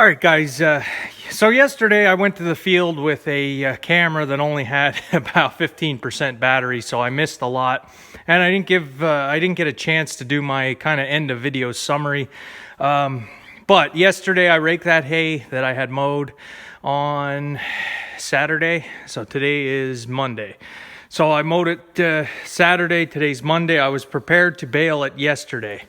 right, guys. So yesterday I went to the field with a camera that only had about 15% battery, so I missed a lot, and I didn't get a chance to do my kind of end of video summary. But yesterday I raked that hay that I had mowed on Saturday. So today is Monday. So I mowed it Saturday. Today's Monday. I was prepared to bale it yesterday,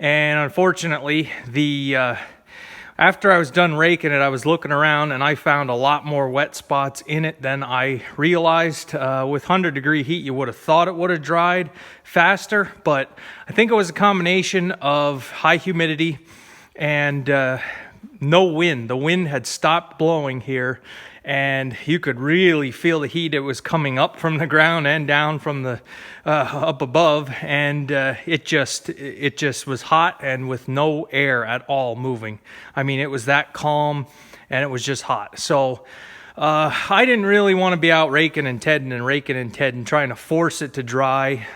and unfortunately after I was done raking it, I was looking around and I found a lot more wet spots in it than I realized. With 100-degree heat, you would have thought it would have dried faster, but I think it was a combination of high humidity and no wind. The wind had stopped blowing here, and you could really feel the heat. It was coming up from the ground and down from the up above, and it just was hot and with no air at all moving. I mean, it was that calm, and it was just hot. So I didn't really want to be out raking and tedding trying to force it to dry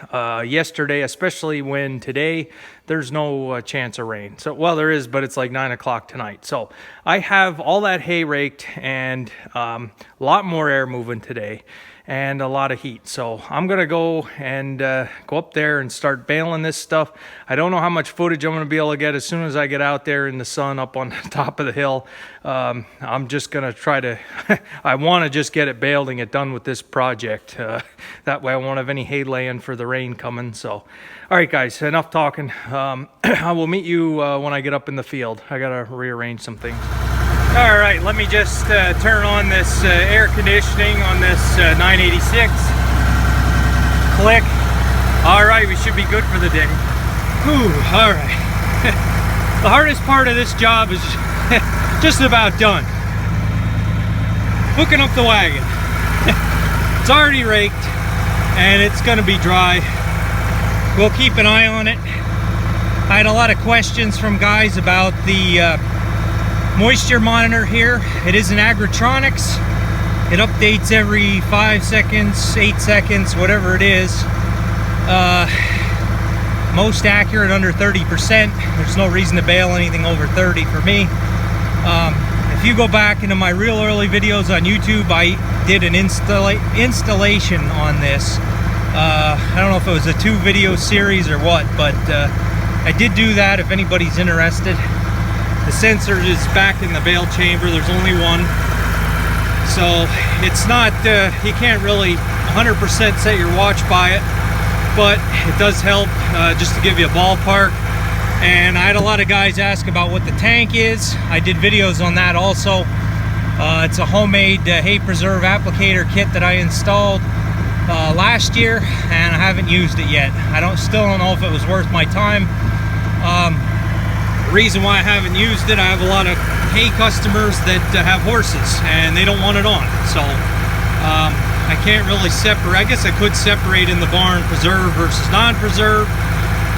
yesterday, especially when today there's no chance of rain. So, well, there is, but it's like 9 o'clock tonight. So I have all that hay raked and a lot more air moving today and a lot of heat. So I'm going to go and go up there and start baling this stuff. I don't know how much footage I'm going to be able to get as soon as I get out there in the sun up on the top of the hill. I'm just going to try to, I want to just get it baled and get done with this project. That way I won't have any hay laying for the rain coming. So, all right, guys, enough talking. I will meet you when I get up in the field. I got to rearrange some things. All right, let me just turn on this air conditioning on this 986. Click. All right, we should be good for the day. Whew, all right. The hardest part of this job is just about done. Hooking up the wagon. It's already raked, and it's going to be dry. We'll keep an eye on it. I had a lot of questions from guys about the moisture monitor here. It is an Agritronics. It updates every 5 seconds, 8 seconds, whatever it is. Most accurate under 30%. There's no reason to bale anything over 30 for me. If you go back into my real early videos on YouTube, I did an installation on this. I don't know if it was a 2-video series or what, but I did do that if anybody's interested. The sensor is back in the bale chamber. There's only one. So it's not, you can't really 100% set your watch by it, but it does help just to give you a ballpark. And I had a lot of guys ask about what the tank is. I did videos on that also. It's a homemade hay preserve applicator kit that I installed last year, and I haven't used it yet. Still don't know if it was worth my time. The reason why I haven't used it, I have a lot of hay customers that have horses and they don't want it on. So I can't really separate. I guess I could separate in the barn preserve versus non-preserve,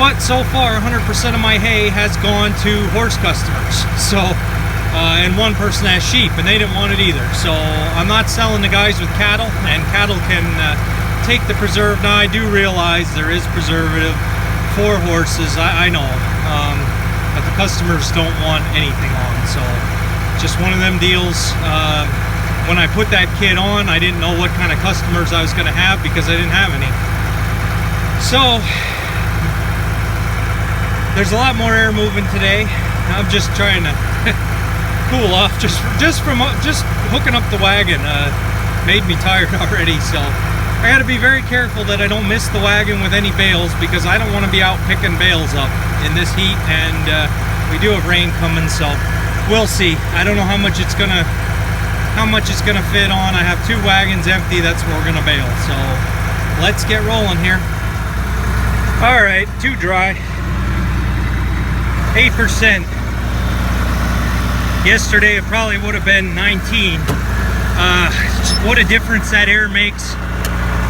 but so far 100% of my hay has gone to horse customers. So and one person has sheep and they didn't want it either. So I'm not selling to guys with cattle, and cattle can take the preserve. Now I do realize there is preservative for horses. I know. But the customers don't want anything on, so just one of them deals. When I put that kit on, I didn't know what kind of customers I was going to have because I didn't have any. So there's a lot more air moving today. I'm just trying to cool off just hooking up the wagon. Made me tired already, so I got to be very careful that I don't miss the wagon with any bales, because I don't want to be out picking bales up in this heat, and we do have rain coming, so we'll see. I don't know how much it's gonna fit on. I have 2 wagons empty. That's where we're gonna bale. So let's get rolling here. All right, too dry. 8%. Yesterday it probably would have been 19. What a difference that air makes.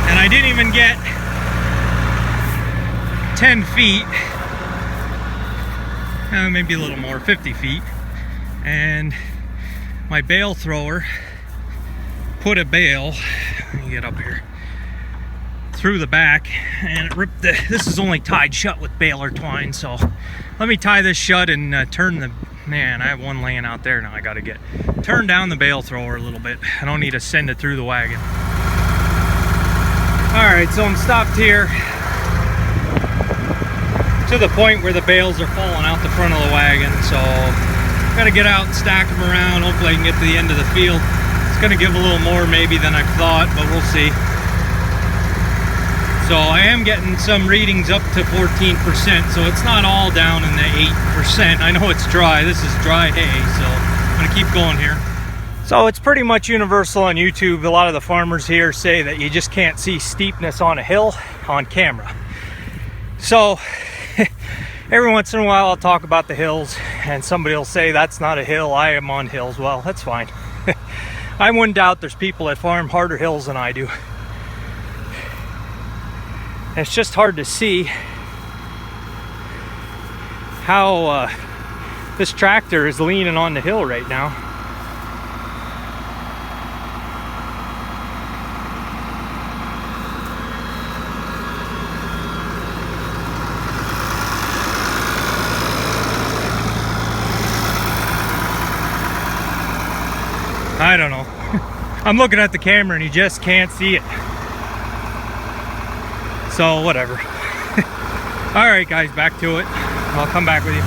And I didn't even get 10 feet, maybe a little more, 50 feet. And my bale thrower put a bale, let me get up here, through the back, and it ripped this is only tied shut with baler twine. So let me tie this shut and turn the Man, I have one laying out there now. I gotta turn down the bale thrower a little bit. I don't need to send it through the wagon. All right, so I'm stopped here to the point where the bales are falling out the front of the wagon. So gotta get out and stack them around. Hopefully I can get to the end of the field. It's gonna give a little more maybe than I thought, but we'll see. So I am getting some readings up to 14%, so it's not all down in the 8%. I know it's dry. This is dry hay, so I'm gonna keep going here. So it's pretty much universal on YouTube. A lot of the farmers here say that you just can't see steepness on a hill on camera. So every once in a while I'll talk about the hills and somebody will say that's not a hill, I am on hills. Well, that's fine. I wouldn't doubt there's people that farm harder hills than I do. It's just hard to see how this tractor is leaning on the hill right now. I don't know. I'm looking at the camera and you just can't see it. So whatever. All right guys, back to it. I'll come back with you.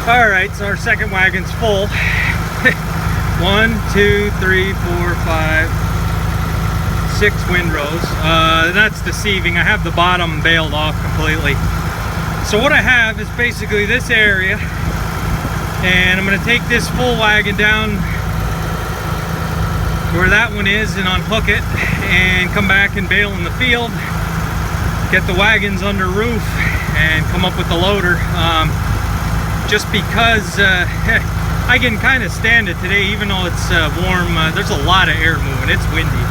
All right, so our second wagon's full. 1, 2, 3, 4, 5, 6 windrows. That's deceiving. I have the bottom baled off completely. So what I have is basically this area, and I'm gonna take this full wagon down where that one is and unhook it and come back and bale in the field, get the wagons under roof and come up with the loader. Just because I can kind of stand it today, even though it's warm. There's a lot of air moving, it's windy.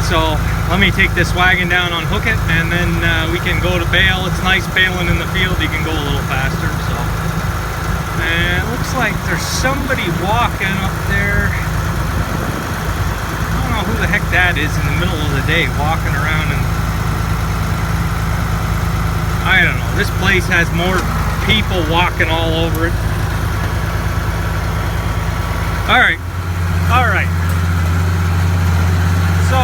So let me take this wagon down, unhook it, and then we can go to bale. It's nice baling in the field, you can go a little faster. So and it looks like there's somebody walking up there. I don't know who the heck that is in the middle of the day walking around, and I don't know, this place has more people walking all over it. All right. So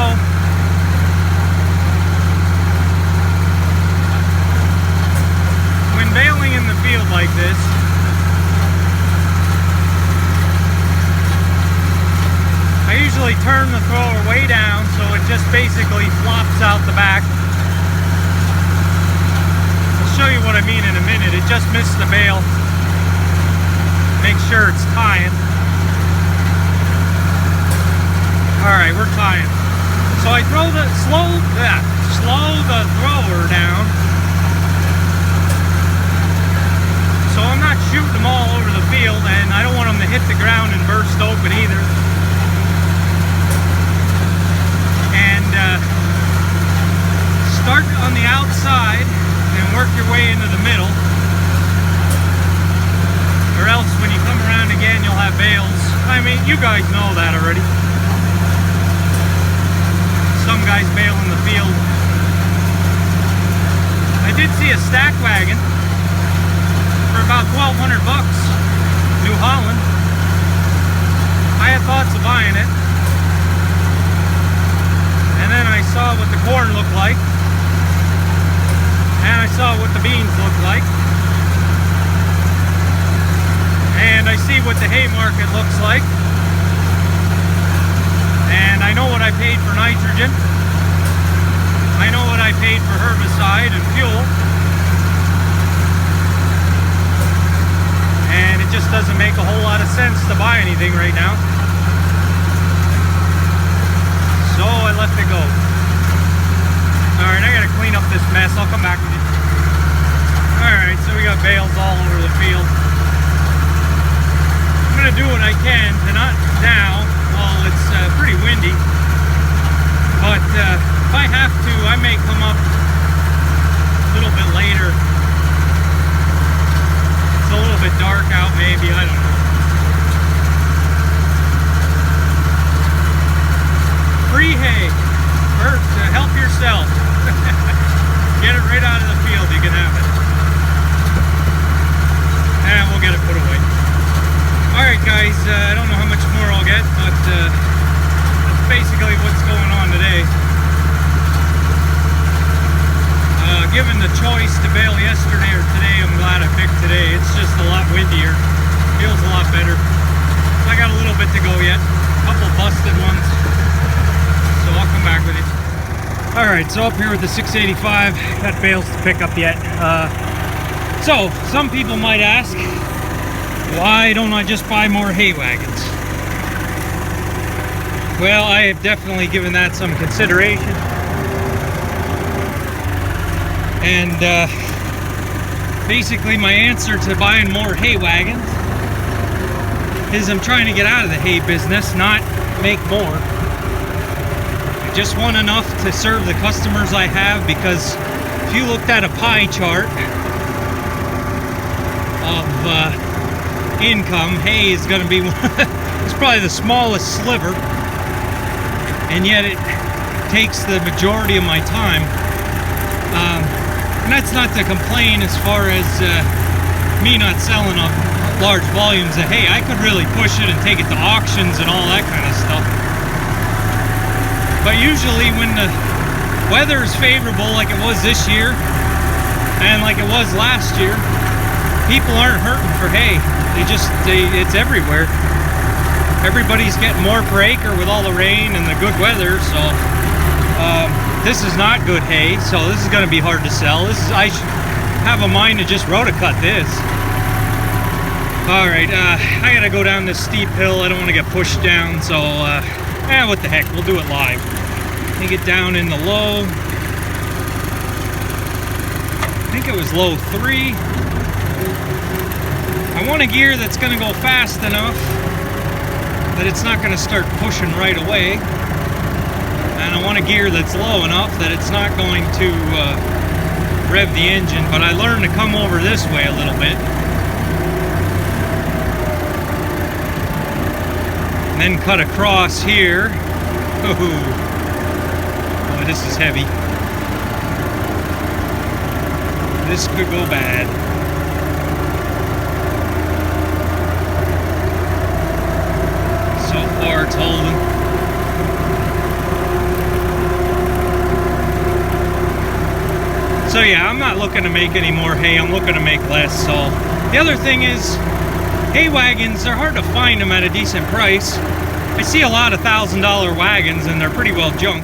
when baling in the field like this, I usually turn the thrower way down so it just basically flops out the back. Show you what I mean in a minute. It just missed the bale. Make sure it's tying. All right, we're tying. So I slow the thrower down. So I'm not shooting them all over the field, and I don't want them to hit the ground and burst open either. And start on the outside and work your way into the middle, or else when you come around again you'll have bales. I mean, you guys know that already. Some guys bale in the field. I did see a stack wagon for about $1,200, New Holland. I had thoughts of buying it, and then I saw what the corn looked like, and I saw what the beans look like, and I see what the hay market looks like, and I know what I paid for nitrogen. I know what I paid for herbicide and fuel, and it just doesn't make a whole lot of sense to buy anything right now. So I left it go. Alright, I gotta clean up this mess. I'll come back with you. Alright, so we got bales all over the field. I'm gonna do what I can to not now. Well, it's pretty windy. But if I have to, I may come up a little bit later. It's a little bit dark out maybe, I don't know. Free hay. First, help yourself. Get it right out of the field, you can have it. And we'll get it put away. Alright guys, I don't know how much more I'll get, but that's basically what's going on today. Given the choice to bale yesterday or today, I'm glad I picked today. It's just a lot windier. Feels a lot better. I got a little bit to go yet. A couple busted ones. So I'll come back with it. Alright, so up here with the 685, got bales to pick up yet. So, some people might ask, why don't I just buy more hay wagons? Well, I have definitely given that some consideration. And basically my answer to buying more hay wagons is I'm trying to get out of the hay business, not make more. I just want enough to serve the customers I have, because if you looked at a pie chart of income, hay is going to be it's probably the smallest sliver, and yet it takes the majority of my time. And that's not to complain as far as me not selling large volumes of hay. I could really push it and take it to auctions and all that kind of stuff. But usually when the weather is favorable, like it was this year and like it was last year, people aren't hurting for hay. It's everywhere. Everybody's getting more per acre with all the rain and the good weather, so this is not good hay, so this is going to be hard to sell. I should have a mind to just rotocut this. Alright, I gotta go down this steep hill. I don't want to get pushed down, so what the heck, we'll do it live. Take it down in the low. I think it was low 3. I want a gear that's going to go fast enough that it's not going to start pushing right away. And I want a gear that's low enough that it's not going to rev the engine. But I learned to come over this way a little bit. And then cut across here. Oh, this is heavy. This could go bad. So far it's holding. So yeah, I'm not looking to make any more hay, I'm looking to make less. So the other thing is, hay wagons, they're hard to find them at a decent price. I see a lot of $1,000 wagons and they're pretty well junk.